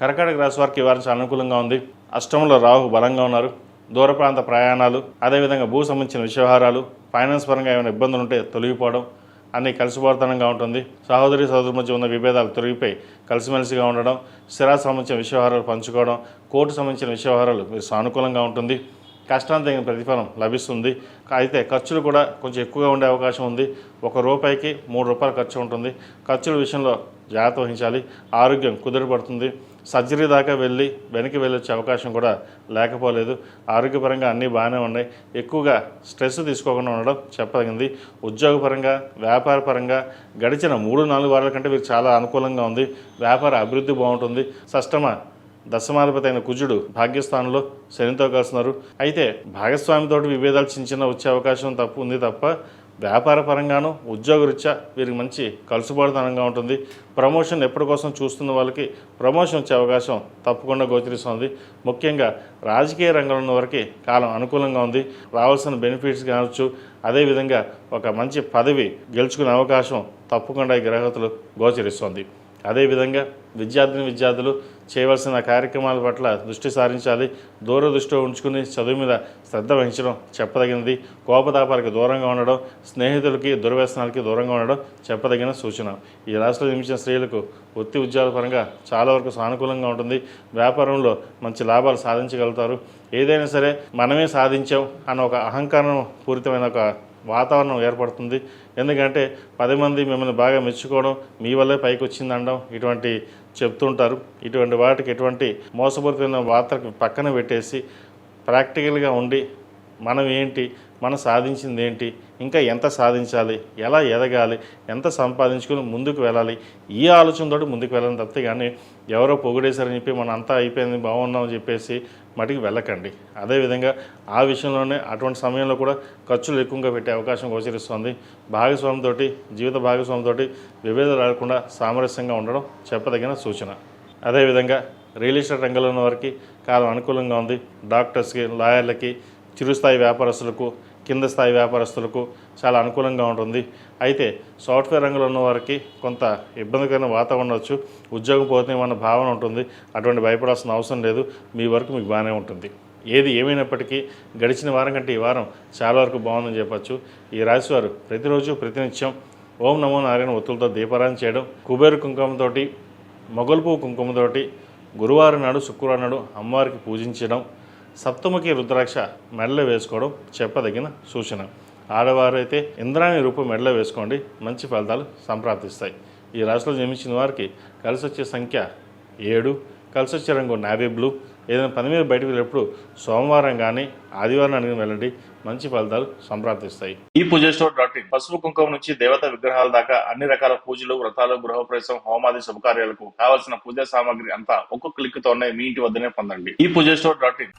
కర్కాటక రాశి వారికి ఈ వారం చాలా అనుకూలంగా ఉంది. అష్టమంలో రాహు బలంగా ఉన్నారు. దూర ప్రాంత ప్రయాణాలు, అదేవిధంగా భూ సంబంధించిన వ్యవహారాలు, ఫైనాన్స్ పరంగా ఏమైనా ఇబ్బందులు ఉంటే తొలగిపోవడం, అన్నీ కలిసిపోతనంగా ఉంటుంది. సహోదరుల మధ్య ఉన్న విభేదాలు తొలగిపోయి కలిసిమెలిసిగా ఉండడం, స్థిరాస్తి సంబంధించిన వ్యవహారాలు పంచుకోవడం, కోర్టు సంబంధించిన వ్యవహారాలు మీరు సానుకూలంగా ఉంటుంది. కష్టానికి తగిన ప్రతిఫలం లభిస్తుంది. అయితే ఖర్చులు కూడా కొంచెం ఎక్కువగా ఉండే అవకాశం ఉంది. ₹1కి ₹3 ఖర్చు ఉంటుంది. ఖర్చుల విషయంలో జాగ్రత్త వహించాలి. ఆరోగ్యం కుదురుపడుతుంది. సర్జరీ దాకా వెనక్కి వెళ్ళొచ్చే అవకాశం కూడా లేకపోలేదు. ఆరోగ్యపరంగా అన్నీ బాగానే ఉన్నాయి. ఎక్కువగా స్ట్రెస్ తీసుకోకుండా ఉండడం చెప్పదగింది. ఉద్యోగపరంగా, వ్యాపారపరంగా గడిచిన 3-4 వారాల కంటే మీకు చాలా అనుకూలంగా ఉంది. వ్యాపార అభివృద్ధి బాగుంటుంది. దశమాధిపతి అయిన కుజుడు భాగ్యస్థానంలో శనితో కలుస్తున్నారు. అయితే భాగస్వామితో విభేదాలు చిన్న వచ్చే అవకాశం ఉంది తప్ప వ్యాపార పరంగాను ఉద్యోగరీత్యా వీరికి మంచి కలుసుబాటుతనంగా ఉంటుంది. ప్రమోషన్ ఎప్పటికోసం చూస్తున్న వాళ్ళకి ప్రమోషన్ వచ్చే అవకాశం తప్పకుండా గోచరిస్తుంది. ముఖ్యంగా రాజకీయ రంగంలో ఉన్న వారికి కాలం అనుకూలంగా ఉంది. రావాల్సిన బెనిఫిట్స్ కావచ్చు, అదేవిధంగా ఒక మంచి పదవి గెలుచుకునే అవకాశం తప్పకుండా ఈ గ్రహతులు గోచరిస్తుంది. అదేవిధంగా విద్యార్థులు చేయవలసిన కార్యక్రమాల పట్ల దృష్టి సారించాలి. దూరదృష్టిలో ఉంచుకుని చదువు మీద శ్రద్ధ వహించడం చెప్పదగినది. కోపతాపాలకి దూరంగా ఉండడం, స్నేహితులకి దుర్వ్యసనాలకి దూరంగా ఉండడం చెప్పదగిన సూచన. ఈ రాశిలో జన్మించిన స్త్రీలకు వృత్తి ఉద్యోగాల పరంగా చాలా వరకు సానుకూలంగా ఉంటుంది. వ్యాపారంలో మంచి లాభాలు సాధించగలుగుతారు. ఏదైనా సరే మనమే సాధించాం అన్న ఒక అహంకారం పూరితమైన ఒక వాతావరణం ఏర్పడుతుంది. ఎందుకంటే 10 మంది మిమ్మల్ని బాగా మెచ్చుకోవడం, మీ వల్లే పైకి వచ్చిందనడం ఇటువంటి చెప్తుంటారు. ఇటువంటి వాటికి ఎటువంటి మోసపూరితమైన వార్తలకు పక్కన పెట్టేసి ప్రాక్టికల్గా ఉండి మనం సాధించింది ఏంటి, ఇంకా ఎంత సాధించాలి, ఎలా ఎదగాలి, ఎంత సంపాదించుకుని ముందుకు వెళ్ళాలి, ఈ ఆలోచనతో ముందుకు వెళ్ళాలని తప్పితే కానీ ఎవరో పొగిడేశారని చెప్పి మనం అంతా అయిపోయింది బాగున్నామని చెప్పేసి మటుకు వెళ్ళకండి. అదేవిధంగా ఆ విషయంలోనే అటువంటి సమయంలో కూడా ఖర్చులు ఎక్కువగా పెట్టే అవకాశం గోచరిస్తుంది. జీవిత భాగస్వామితో విభేదాలు రాకుండా సామరస్యంగా ఉండడం చెప్పదగిన సూచన. అదేవిధంగా రియల్ ఎస్టేట్ రంగంలో ఉన్న వారికి కాలం అనుకూలంగా ఉంది. డాక్టర్స్కి, లాయర్లకి, చిరుస్థాయి వ్యాపారస్తులకు, కింద స్థాయి వ్యాపారస్తులకు చాలా అనుకూలంగా ఉంటుంది. అయితే సాఫ్ట్వేర్ రంగంలో ఉన్న వారికి కొంత ఇబ్బందికరమైన వాతావరణం వచ్చు. ఉద్యోగం పోతుందేమన్న భావన ఉంటుంది. అటువంటి భయపడాల్సిన అవసరం లేదు. మీ వరకు మీకు బాగానే ఉంటుంది. ఏది ఏమైనప్పటికీ గడిచిన వారం కంటే ఈ వారం చాలా వరకు బాగుందని చెప్పచ్చు. ఈ రాశివారు ప్రతిరోజు ప్రతినిత్యం ఓం నమో నారాయణ ఒత్తులతో దీపారాధన చేయడం, కుబేరు కుంకుమతోటి, మొగలు పువ్వు కుంకుమతోటి గురువారం నాడు, శుక్రవారం నాడు అమ్మవారికి పూజించడం, సప్తముఖి రుద్రాక్ష మెడలో వేసుకోవడం చెప్పదగిన సూచన. ఆడవారు అయితే ఇంద్రాణి రూపం మెడలో వేసుకోండి, మంచి ఫలితాలు సంప్రాప్తిస్తాయి. ఈ రాశిలో జన్మించిన వారికి కలిసి వచ్చే సంఖ్య 7, కలిసి వచ్చే రంగు నావీ బ్లూ. ఏదైనా పని మీద బయటకు వెళ్ళినప్పుడు సోమవారం కానీ ఆదివారం అడిగిన వెళ్ళండి, మంచి ఫలితాలు సంప్రాప్తిస్తాయి. ఈ పూజస్టోర్.in పసుపు కుంకుమ నుంచి దేవతా విగ్రహాల దాకా అన్ని రకాల పూజలు, వ్రతాలు, గృహప్రవేశం, హోమాది శుభకార్యాలకు కావాల్సిన పూజా సామాగ్రి అంతా ఒక్కొక్క క్లిక్ తోనే మీ ఇంటి వద్దనే పొందండి. ఈ పూజస్టోర్.in